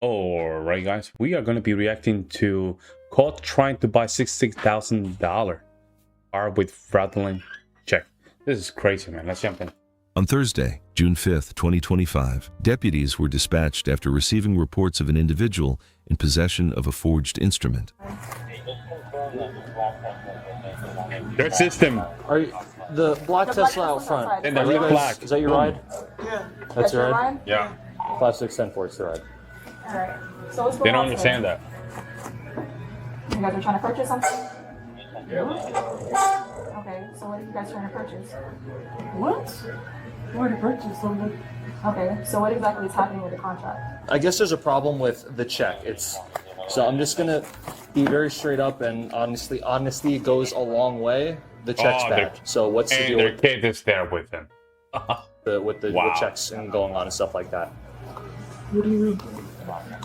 Alright guys, we are going to be reacting to caught trying to buy $66,000 Car With Fraudulent Check. This is crazy, man. Let's jump in. On Thursday, June 5th, 2025, deputies were dispatched after receiving reports of an individual in possession of a forged instrument. Their system. Are you, the black Tesla out front? And the red black. Is that your ride? Yeah. That's your ride? Yeah. 5610 it's the ride. Alright. So what's They going don't on understand today? that. You guys are trying to purchase something? Okay, so what are you guys trying to purchase? What? Where to purchase something? Okay, so what exactly is happening with the contract? I guess there's a problem with the check. So I'm just gonna be very straight up and honesty goes a long way. The check's bad. So what's the And deal their with kid is there with them. the checks and going on and stuff like that? What do you mean?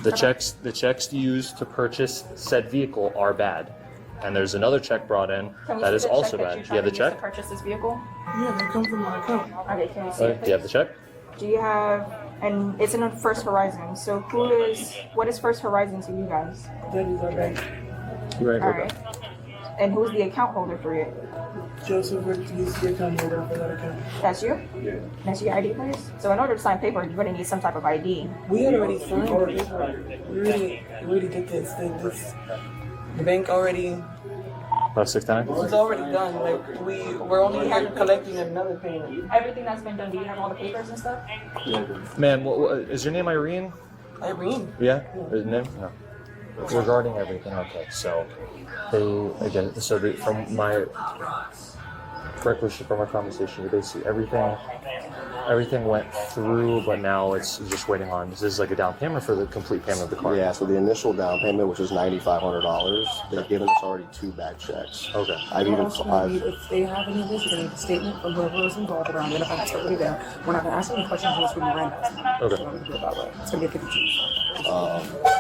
The checks used to purchase said vehicle are bad. And there's another check brought in Can we that see is the also check that bad. you're Do you have the trying to use check? to purchase this vehicle? Yeah, they come from my account. Okay, can we see it? Do you have the check? Do you have, and it's in First Horizon, so what is First Horizon to you guys? That is our bank. Right. Alright. And who's the account holder for it? Joseph is the account holder for that account. That's you? Yeah. That's your ID, please? So in order to sign paper, you're going to need some type of ID. We had already signed the paper. We already did this. The bank already, 5610. it's already done. Like we're only here collecting another payment. Everything that's been done, do you have all the papers and stuff? Man, what, is your name Irene? Irene. Yeah. Is name? No. Regarding everything, okay. So from my recollection from our conversation, basically everything went through, but now it's just waiting on. This is like a down payment for the complete payment of the car. Yeah, so the initial down payment, which was $9,500, they've given us already 2 bad checks. Okay. If they have any of this, they need a statement from whoever was involved, or I'm going to find somebody there. We're not going to ask any questions unless we run that. Okay. So I'm going to do it that way. It's going to be a 52.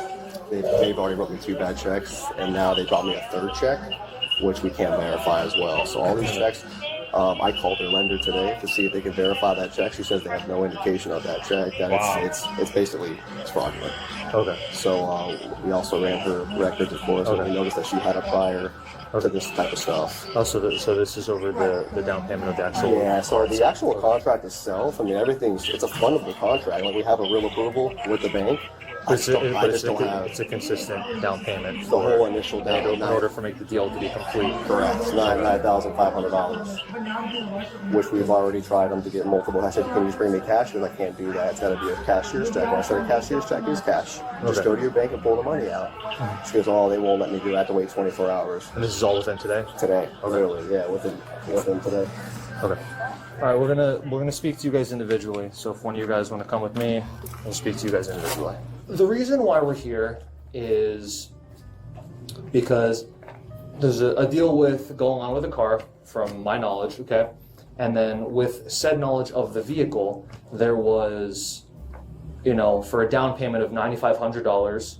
They've already wrote me 2 bad checks, and now they brought me a 3rd check, which we can't verify as well. So all these checks, I called their lender today to see if they can verify that check. She says they have no indication of that check, that it's basically fraudulent. Okay. So we also ran her records, of course, and we noticed that she had a prior to this type of stuff. Oh, so this is over the down payment of the actual. Yeah, so the actual contract itself, I mean, it's a fundable contract. Like, we have a real approval with the bank. It's a consistent down payment. The whole initial down in order for make the deal to be complete. Correct. It's $9,500, which we've already tried them to get multiple. I said, can you just bring me cash? Because I can't do that. It's got to be a cashier's check. And I said, a cashier's check is cash. Just go to your bank and pull the money out. She goes, oh, they won't let me do it. I have to wait 24 hours. And this is all within today? Today. Literally, yeah, within today. Okay. All right, we're gonna speak to you guys individually. So if one of you guys want to come with me, we'll speak to you guys individually. The reason why we're here is because there's a deal with going on with the car, from my knowledge, okay? And then with said knowledge of the vehicle, there was, for a down payment of $9,500.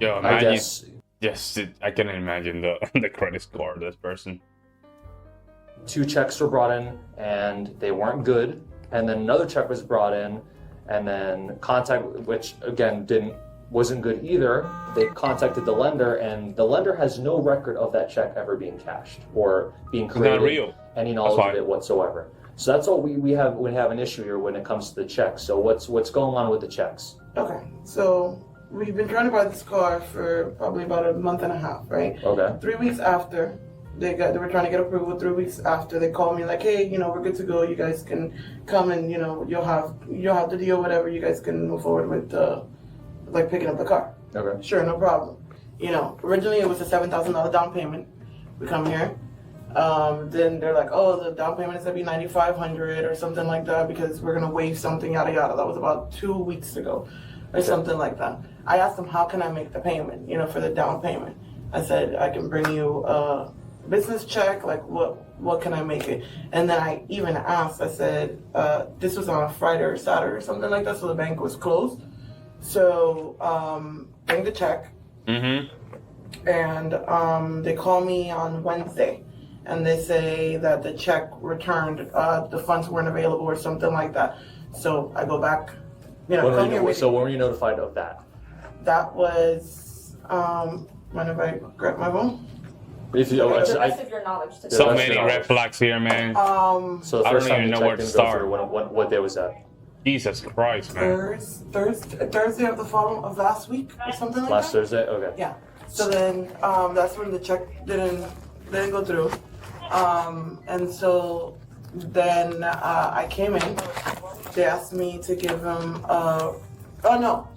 Yo, I imagine. guess. Yes, I can imagine the credit score of this person. 2 checks were brought in and they weren't good, and then another check was brought in, and then which again wasn't good either. They contacted the lender, and the lender has no record of that check ever being cashed or being created. Not real. Any knowledge of it whatsoever. So that's all we have an issue here when it comes to the checks. So what's going on with the checks? Okay, so we've been trying to buy this car for probably about a month and a half, right? Okay. 3 weeks after. They were trying to get approval. 3 weeks after, they called me like, hey, we're good to go. You guys can come and, you'll have the deal, whatever. You guys can move forward with, picking up the car. Okay. Sure, no problem. Originally it was a $7,000 down payment. We come here. Then they're like, oh, the down payment is going to be $9,500 or something like that because we're going to waive something, yada, yada. That was about 2 weeks ago or something like that. I asked them, how can I make the payment, for the down payment? I said, I can bring you business check, like what can I make it? And then I even asked, I said, this was on a Friday or Saturday or something like that, so the bank was closed. So bring the check. And they call me on Wednesday and they say that the check returned, the funds weren't available or something like that. So I go back come here with So when were you notified of that? That was, mind if I grab my phone? If you, To I, the I, best of your knowledge. To the So that's many knowledge. red flags here, man. so the I first don't time even you know checked where to didn't go start. through, what day was that? Jesus Christ, man. Thursday of the following of last week or something like Last that. Thursday? Okay. Yeah. So then that's when the check didn't go through. And so then I came in. They asked me to give him oh no.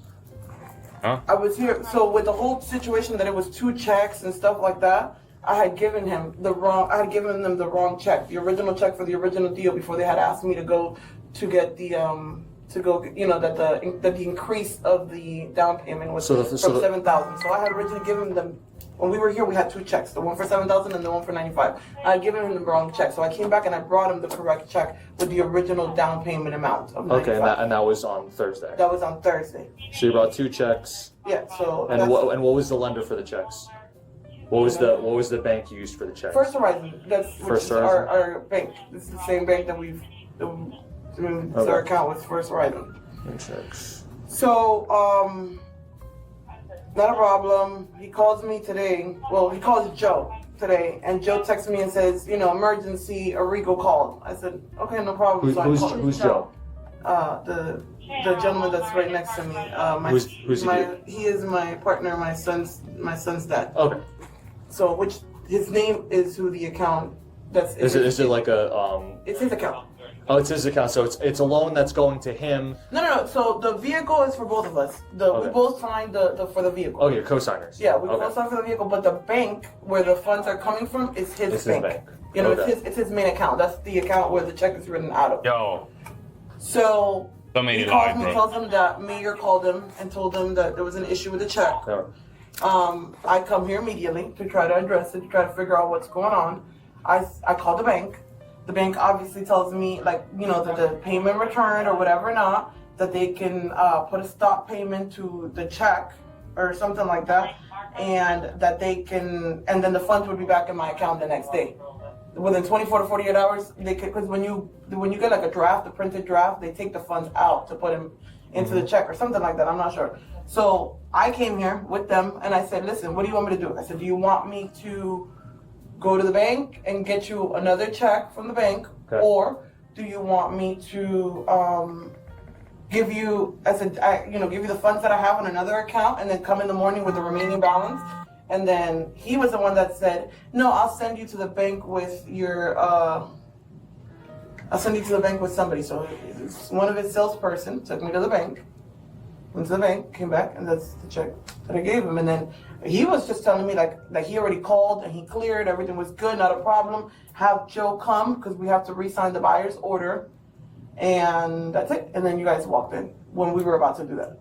Huh? I was here. So with the whole situation that it was 2 checks and stuff like that, I had given them the wrong check, the original check for the original deal before they had asked me to go to get the that the increase of the down payment was from 7,000. So I had originally given them, when we were here, we had 2 checks, the one for 7,000 and the one for 95. I had given him the wrong check, so I came back and I brought him the correct check with the original down payment amount of 95. Okay, and that was on Thursday. That was on Thursday. So you brought 2 checks. Yeah. So And what was the lender for the checks? What was the bank used for the checks? First Horizon. That's First our, Horizon? our bank. This is the same bank that our account with First Horizon. Checks. So, not a problem. He calls me today. Well, he calls Joe today, and Joe texts me and says, emergency, Arrigo called. I said, okay, no problem. So I called Who's Joe? the gentleman that's right next to me. Who's he? He is my partner, my son's dad. Okay. So, which his name is who the account that's. Is it like a It's his account. Oh, it's his account. So it's a loan that's going to him. No. So the vehicle is for both of us. We both signed for the vehicle. Oh, you're co-signers. Yeah, we both signed for the vehicle, but the bank where the funds are coming from is his bank. Okay. It's his main account. That's the account where the check is written out of. Yo. So many he calls lies, me, bro. tells him that Mayor called him and told him that there was an issue with the check. Yeah. I come here immediately to try to address it, to try to figure out what's going on. I call the bank. The bank obviously tells me, that the payment returned or whatever not, that they can put a stop payment to the check or something like that, and that they can, and then the funds would be back in my account the next day. Within 24 to 48 hours, they could, because when you get like a printed draft, they take the funds out to put them into the check or something like that. I'm not sure. So I came here with them and I said, listen, what do you want me to do? I said, do you want me to go to the bank and get you another check from the bank, or do you want me to give you the funds that I have on another account and then come in the morning with the remaining balance? And then he was the one that said, no, I'll send you to the bank with somebody. So one of his salesperson took me to the bank, went to the bank, came back, and that's the check that I gave him. And then he was just telling me like he already called and he cleared, everything was good, not a problem. Have Joe come because we have to re-sign the buyer's order, and that's it. And then you guys walked in when we were about to do that.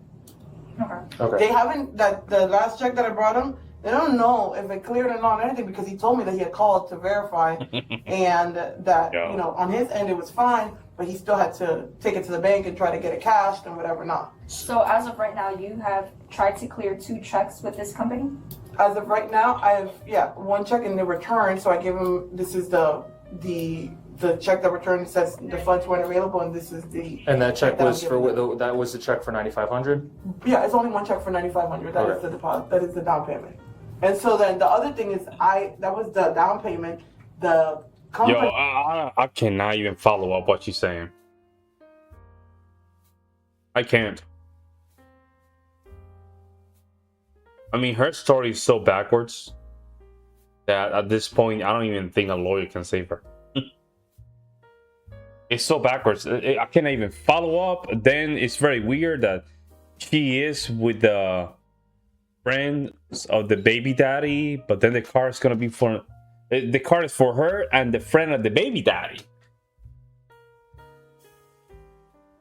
Okay. They haven't, the last check that I brought him, they don't know if it cleared or not or anything, because he told me that he had called to verify and that, on his end it was fine, but he still had to take it to the bank and try to get it cashed and whatever not. So as of right now, you have tried to clear 2 checks with this company? As of right now, I have, 1 check in the return, so I give him, this is the check that returned, says the funds weren't available, and this is the... And that check was that was the check for $9,500? Yeah, it's only 1 check for $9,500. That is the deposit. That is the down payment. And so then the other thing is, that was the down payment. The company... Yo, I cannot even follow up what you're saying. I can't. I mean, her story is so backwards that at this point, I don't even think a lawyer can save her. It's so backwards. I can't even follow up. Then it's very weird that she is with the friends of the baby daddy, but then the car is gonna be for the car is for her and the friend of the baby daddy.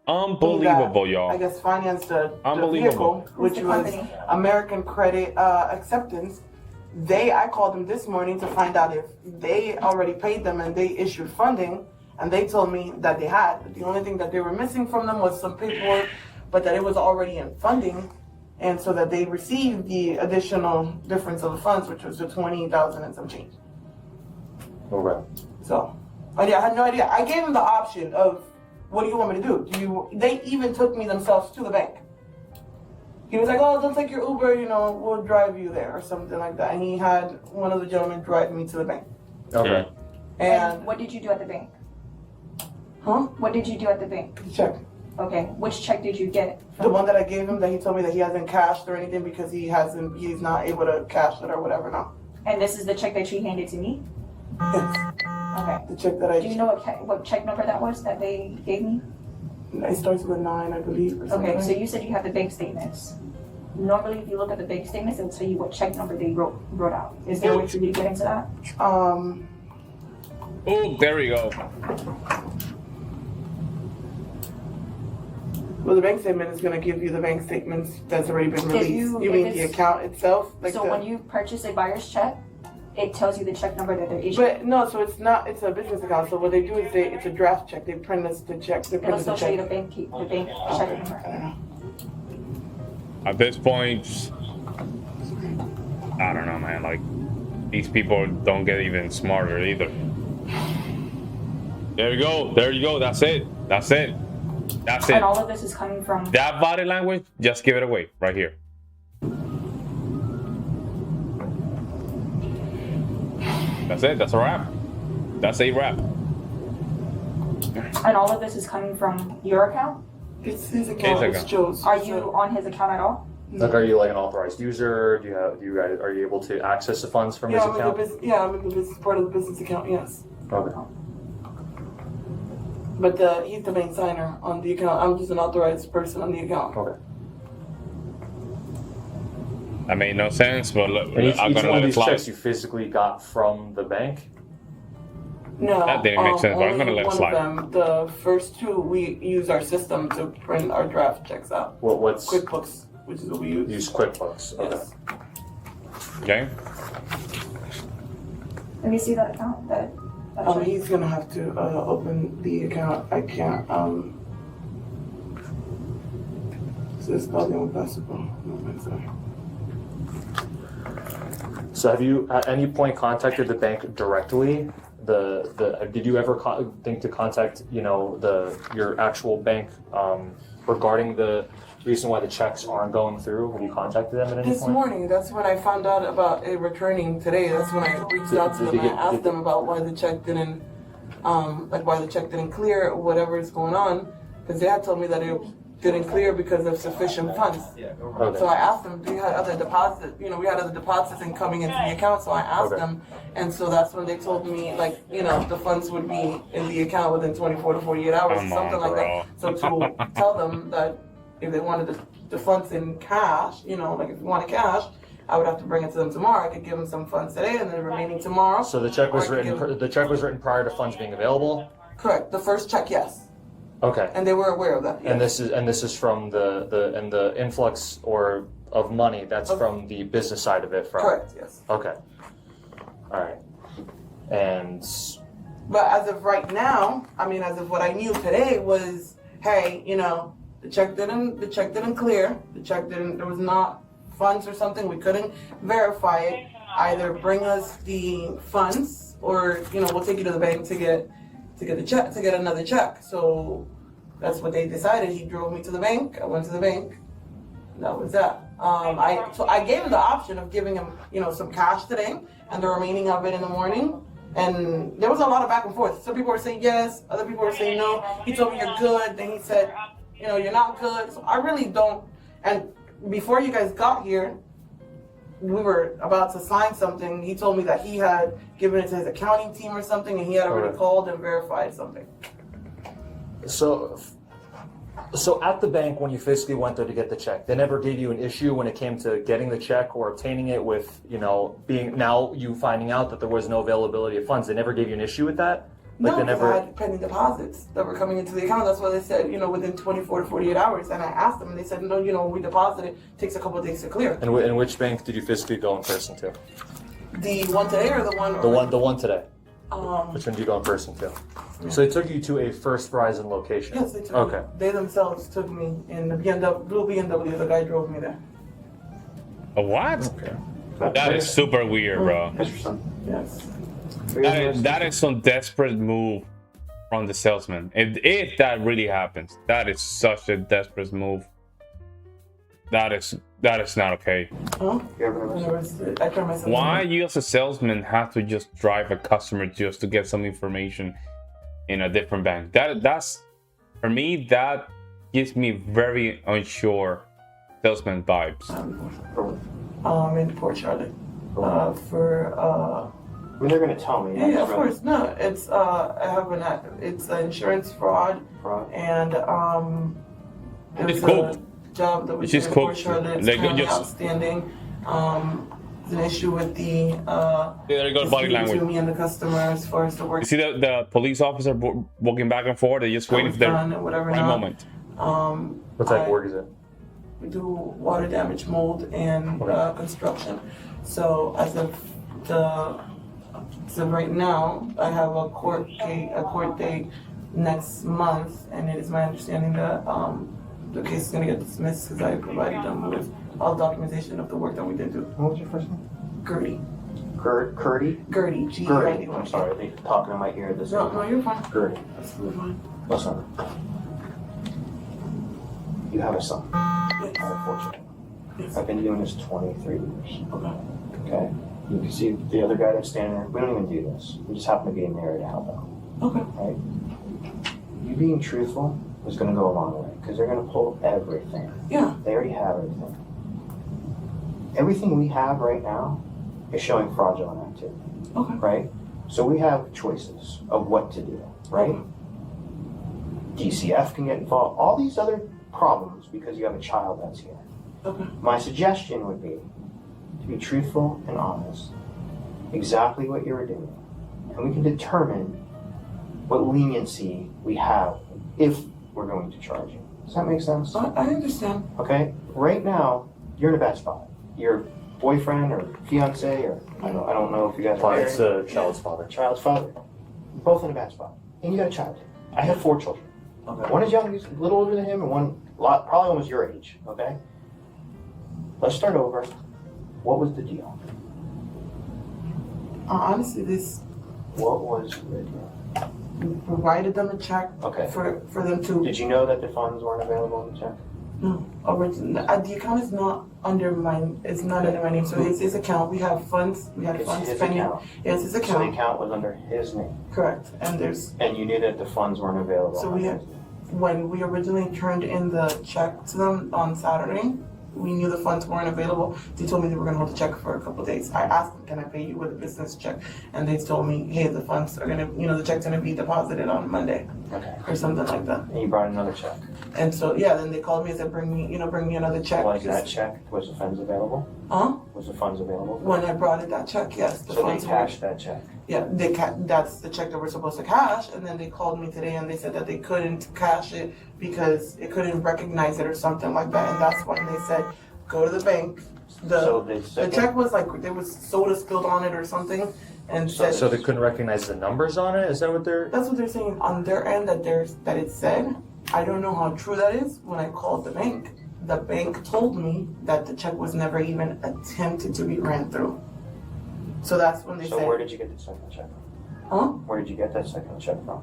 Unbelievable, y'all. I guess financed the Unbelievable. vehicle, which was American Credit Acceptance. I called them this morning to find out if they already paid them and they issued funding, and they told me that they had. The only thing that they were missing from them was some paperwork, but that it was already in funding, and so that they received the additional difference of the funds, which was the $20,000 and some change. Okay. So, I had no idea. I gave them the option of what do you want me to do? They even took me themselves to the bank. He was like, oh, don't take your Uber, we'll drive you there or something like that. And he had one of the gentlemen drive me to the bank. Okay. And what did you do at the bank? huh? What did you do at the bank? Check. Okay, which check did you get? The one that I gave him that he told me that he hasn't cashed or anything because he's not able to cash it or whatever now. And this is the check that you handed to me? Yes. Okay. The check that I Do you know what check number that was that they gave me? it starts with a 9, I believe. Or something. Okay, so you said you have the bank statements. Normally, if you look at the bank statements, it'll tell you what check number they wrote out. Is there a way for you to get into that? Oh, there we go. Well, the bank statement is going to give you the bank statements that's already been released. You mean the account itself? So when you purchase a buyer's check, it tells you the check number that they're issuing. But no, so it's not. It's a business account. So what they do is it's a draft check. They print us the check. They print It'll us still the show you check. the bank check number. I don't know. At this point, I don't know, man. Like, these people don't get even smarter either. There you go. There you go. That's it. That's it. That's it. And all of this is coming from. That body language, just give it away right here. That's it. That's a wrap. That's a wrap. And all of this is coming from your account? It's his account. His It's account. Joe's. Are you on his account at all? Like, are you like an authorized user? Are you able to access the funds from his I'm in the account? I'm in the business part of the business account. Yes. Okay. But he's the main signer on the account. I'm just an authorized person on the account. Okay. That made no sense, but look, And each I'm one gonna of let it these slide. checks you physically got from the bank? No, That didn't make sense, but I'm only gonna let it one slide. of them. The first two, we use our system to print our draft checks out. What's QuickBooks, which is what we use. use QuickBooks? Okay. Yes. Okay. Let me see that account. That check. He's gonna have to open the account. I can't. So it's probably impossible. No, I'm sorry. So have you at any point contacted the bank directly? Did you ever think to contact your actual bank regarding the reason why the checks aren't going through? Have you contacted them at any This point? morning, that's when I found out about it returning today. That's when I reached out to Did them. you I get- asked did- them about why the check didn't, why the check didn't clear, or whatever is going on, because they had told me that it didn't clear because of sufficient funds. Okay. So I asked them, we had other deposits, we had other deposits coming into the account, so I asked Okay. them, and so that's when they told me, the funds would be in the account within 24 to 48 hours, Come something on, like bro. that. So to tell them that if they wanted the funds in cash, if you wanted cash, I would have to bring it to them tomorrow. I could give them some funds today, and then the remaining tomorrow. So the check was Or I could written. give- The check was written prior to funds being available. Correct. The first check, yes, Okay. and they were aware of that. Yes. And this is from the influx of money. That's from the business side of it. Correct. Yes. Okay. All right. And But as of right now, as of what I knew today was, hey, the check didn't clear. There was not funds or something. We couldn't verify it. Either bring us the funds, or we'll take you to the bank to get the check, to get another check. So that's what they decided. He drove me to the bank. I went to the bank. That was that. I gave him the option of giving him some cash today and the remaining of it in the morning. And there was a lot of back and forth. Some people were saying yes, other people were saying no. He told me you're good. Then he said, you're not good. So I really don't. And before you guys got here, we were about to sign something. He told me that he had given it to his accounting team or something, and he had already called and verified something. so at the bank, when you physically went there to get the check, they never gave you an issue when it came to getting the check or obtaining it with, you finding out that there was no availability of funds. They never gave you an issue with that? No, they because I had pending deposits that were coming into the account. That's why they said, within 24 to 48 hours. And I asked them, and they said, no, we deposited. It takes a couple of days to clear. And which bank did you physically go in person to? The one today or the one? The one today. Um, Which one did you go in person to? So they took you to a First Verizon location. yes, they took Okay. me. They themselves took me in the blue BMW. The guy drove me there. A what? Okay. That is super weird, bro. Yes. That is some desperate move from the salesman. If that really happens, that is such a desperate move. That is not okay. Huh? I turned myself Why in. you as a salesman have to just drive a customer just to get some information in a different bank? That's for me, that gives me very unsure salesman vibes. In Port Charlotte. I mean, they're gonna tell me. Yeah, of course. No, it's I have it's an insurance fraud, and It's there's cool. a job that we It's did just in cool. Port Charlotte. It's Like, currently just- outstanding. There's an issue with the There you go, body dispute between language. me and the customer as far as the work. You see the police officer walking back and forth. They're just waiting for their done and whatever right not. moment. What type of work is it? We do water damage, mold, and construction. So as of right now, I have a court date next month, and it is my understanding that the case is going to get dismissed because I provided them with all documentation of the work that we did do. What was your first name? Gertie. Gertie? Gertie. Gertie. G-E-R-D-Y. I'm sorry, they talking in my ear this No, you're fine. Gertie. Absolutely fine. Listen. You have a son. Unfortunately. Yes. I've been doing this 23 years. Okay. Okay? You can see the other guy that's standing there. We don't even do this. We just happen to be in the area to help out. Okay. Right? You being truthful is going to go a long way because they're going to pull everything. Yeah. They already have everything. Everything we have right now is showing fraudulent activity. Okay. Right? So we have choices of what to do, right? DCF can get involved. All these other problems because you have a child that's here. Okay. My suggestion would be to be truthful and honest. Exactly what you're doing. And we can determine what leniency we have if we're going to charge you. Does that make sense? I understand. Okay? Right now, you're in a bad spot. Your boyfriend or fiance or I don't know if you guys are married. It's the child's father. Child's father. You're both in a bad spot. And you got a child. I have 4 children. Okay. One is young, he's a little older than him, and one probably almost your age, okay? Let's start over. What was the deal? Honestly, What was the deal? we provided them a check Okay. for them to. Did you know that the funds weren't available in the check? No, the account is not under my. It's not under my name. So it's his account. We have funds. We had It's funds his spending. account. Yes, his So the account. account was under his name, Correct. And there's and you knew that the funds weren't available. So on we his had- name. when we originally turned in the check to them on Saturday. We knew the funds weren't available. They told me they were going to hold the check for a couple of days. I asked them, "Can I pay you with a business check?" And they told me, "Hey, the funds are going to, the check's going to be deposited on Monday Okay. or something like that." And you brought another check. And so yeah, then they called me and said, "Bring me another check." Was that check? Was the funds available? Huh? Was the funds available? When I brought in that check, yes, the So they funds were. cashed that check. Yeah, that's the check that we're supposed to cash, and then they called me today and they said that they couldn't cash it because it couldn't recognize it or something like that, and that's when they said, go to the bank. So they The said check was like there was soda spilled on it or something, and said So they couldn't recognize the numbers on it? Is that what they're... that's what they're saying on their end that it said. I don't know how true that is. When I called the bank told me that the check was never even attempted to be ran through. So that's when they So said, where did you get the second check from? huh? Where did you get that second check from?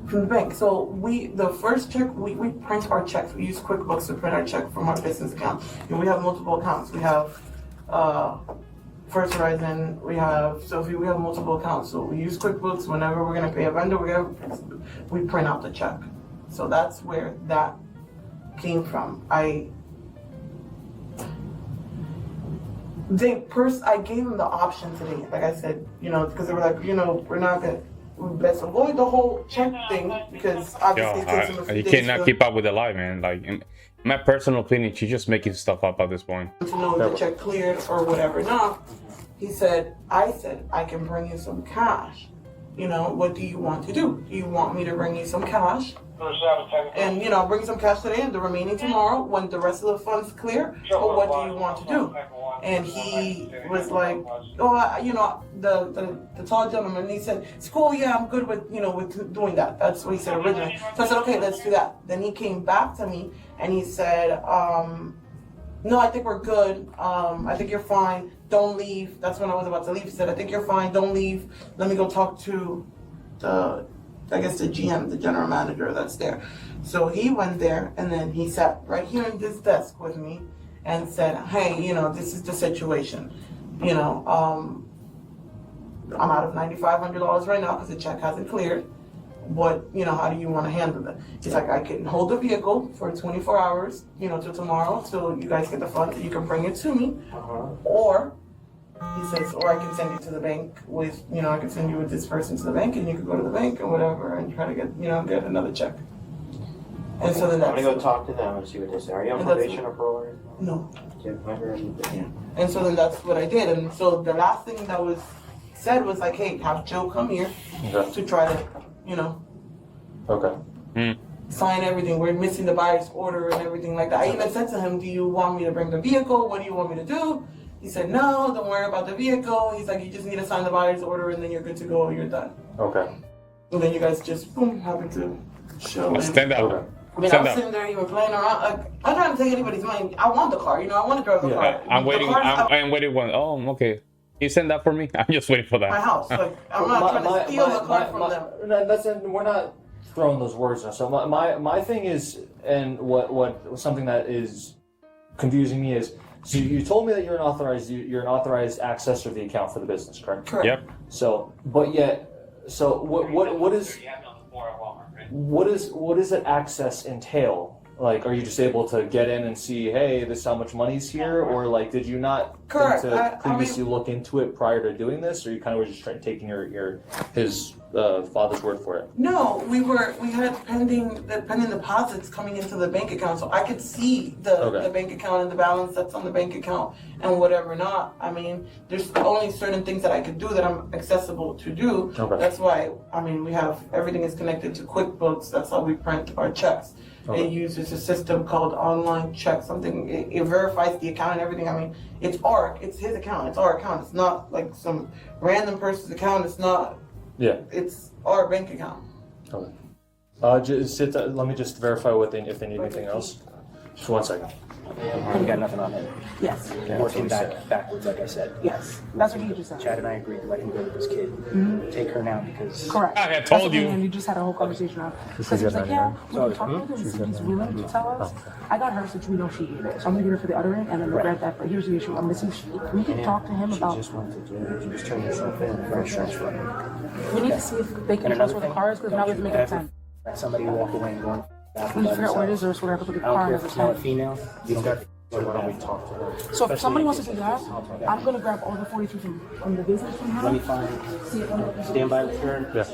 From the bank. So the first check, we print our checks. We use QuickBooks to print our check from our business account. And we have multiple accounts. We have First Horizon, we have Sophie, we have multiple accounts. So we use QuickBooks whenever we're gonna pay a vendor, we print out the check. So that's where that came from. I gave them the option today, like I said, because they were like, we're not gonna, let's avoid the whole check thing because obviously it takes them a few You days cannot keep up with the lie, man. Like, in my personal opinion, she's just making stuff up at this point. to know if the check cleared or whatever. Now, I said, I can bring you some cash. What do you want to do? Do you want me to bring you some cash? And, bring some cash today and the remaining tomorrow when the rest of the funds clear? Or what do you want to do? And he was like, the tall gentleman, he said, it's cool, yeah, I'm good with, with doing that. That's what he said originally. So I said, okay, let's do that. Then he came back to me and he said, no, I think we're good. I think you're fine. Don't leave. That's when I was about to leave. He said, I think you're fine. Don't leave. Let me go talk to the I guess the GM, the general manager that's there. So he went there and then he sat right here at this desk with me and said, hey, you know, this is the situation. You know, I'm out of $9,500 right now because the check hasn't cleared. What, you know, how do you want to handle it? He's like, I can hold the vehicle for 24 hours, you know, till tomorrow, till you guys get the funds and you can bring it to me. Or, he says, or I can send you to the bank with, you know, I can send you with this person to the bank and you can go to the bank or whatever and try to get, you know, get another check. And so then I'm that's... gonna go talk to them and see what they say. Are you on probation or parole? No. Yeah. And so then that's what I did. And so the last thing that was said was like, hey, have Joe come here to try to, you know, sign everything. We're missing the buyer's order and everything like that. I even said to him, do you want me to bring the vehicle? What do you want me to do? He said, no, don't worry about the vehicle. He's like, you just need to sign the buyer's order and then you're good to go, you're done. Okay. And then you guys just, boom, happen to show in. Stand up. Okay. I mean, I Stand was up. sitting there, you were playing around. Like, I'm trying to take anybody's money. I want the car, you know, I want to drive the car. I'm The waiting. car's I'm waiting one. Oh, okay. You send that for me? I'm just waiting for my that. house. Like, I'm not trying to steal the car from them. No, we're not throwing those words now. So my thing is, and what something that is confusing me is, so you told me that you're an authorized accessor of the account for the business, correct? Correct. Yep. So, but yet, so what does that access entail? Like, are you just able to get in and see, hey, this is how much money's here, or like, did you not Correct. think to previously look into it prior to doing this, or you kind of were just taking his father's word for it? No, we had pending deposits coming into the bank account, so I could see the bank account and the balance that's on the bank account and whatever not. I mean, there's only certain things that I could do that I'm accessible to do. Okay. That's why, I mean, everything is connected to QuickBooks. That's how we print our checks. Okay. It uses a system called online check, it verifies the account and everything. I mean, it's his account, it's our account. It's not like some random person's account. It's not. Yeah. It's our bank account. Okay. Let me just verify if they need anything else. Just 1 second. You got nothing on him. Yes. Working backwards, like I said. Yes. That's what he just said. Chad and I agreed to let him go with this kid. Take her now because. Correct. I had That's told what you. And you just had a whole conversation on. This Because is he was like, good, yeah, right? we can talk to him and see if he's willing to tell us. I got her since we know she did it. So I'm gonna get her for the other end and then we'll grab that. But here's the issue. I'm missing sheet. We can talk to him about. She just wanted to do it. You just turn yourself in for insurance fraud. We need to see if they can transfer the cars because now we have to make it 10. Let somebody walk away and go in. We need to figure out where it is or whatever. Put the I don't car care in if it's the male or 10. female. You don't got. So why don't we talk to her? So if somebody wants to do that, I'm gonna grab all the 43 from the business from her. Let me find. Stand by with her. Yeah.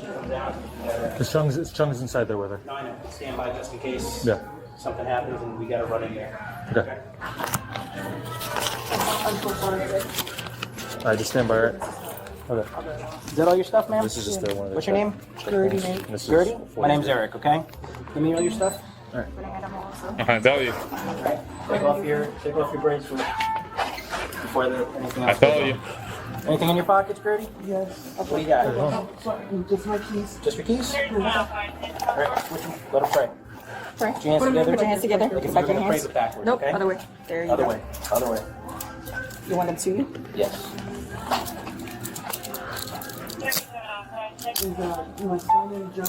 Because Chung's inside there with her. No, I know. Stand by just in case Yeah. something happens and we got to run in there. Okay. I'm so sorry. All right, just stand by her. Okay. Is that all your stuff, ma'am? This is just one of the. What's your name? Gertie. This is Gertie? My 40. name's Eric, okay? Give me all your stuff. I tell you. Take off your bracelet. Before anything I else. told goes you. on. Anything in your pockets, Gertie? Yes. What do you got? Just my keys. Just your keys? All right, switch them. Let them pray. Pray. Put your hands together. Put your hands together. Okay, Back we're your gonna pray hands. it backwards, Nope, okay? other way. There you Other go. way. Other way. You want them to you? Yes. You want to sign in, Joe?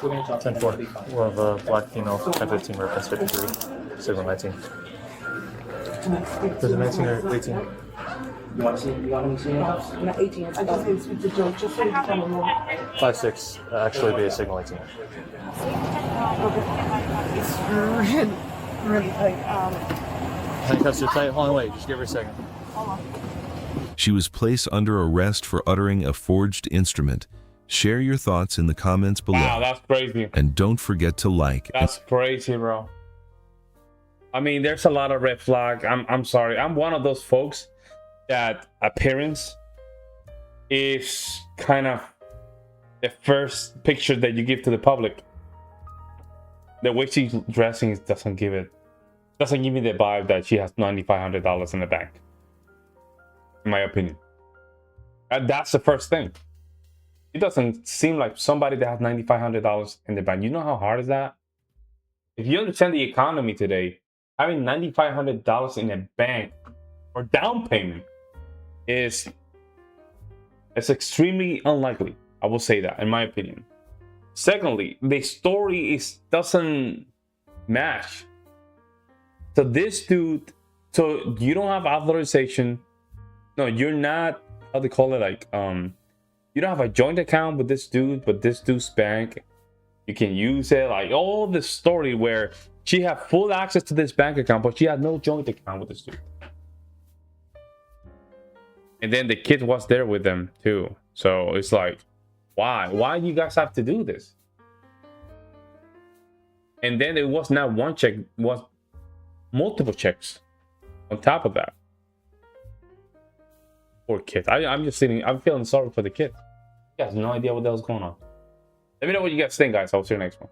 We're gonna talk. 10-4. We'll have a black female, 10-15 reference 53, signal 19. Is it 19 or 18? You want him to see your house? I'm not 18. I just need to speak to Joe just so you can tell me more. 5-6, actually be a signal 18. It's really like, Handcuffs are tight. Hold on, wait. Just give her a second. She was placed under arrest for uttering a forged instrument. Share your thoughts in the comments below. Wow, that's crazy. And don't forget to like. That's crazy, bro. I mean, there's a lot of red flag. I'm sorry. I'm one of those folks that appearance is kind of the first picture that you give to the public. The way she's dressing doesn't give me the vibe that she has $9,500 in the bank. In my opinion. And that's the first thing. It doesn't seem like somebody that has $9,500 in the bank. You know how hard is that? If you understand the economy today, having $9,500 in a bank or down payment is extremely unlikely. I will say that, in my opinion. Secondly, the story doesn't match. So this dude, so you don't have authorization. No, you're not, how they call it, like, you don't have a joint account with this dude, but this dude's bank, you can use it. Like, all this story where she had full access to this bank account, but she had no joint account with this dude. And then the kid was there with them too. So it's like, why do you guys have to do this? And then it was not one check, it was multiple checks on top of that. Poor kid. I'm feeling sorry for the kid. He has no idea what the hell's going on. Let me know what you guys think, guys. I'll see you next one.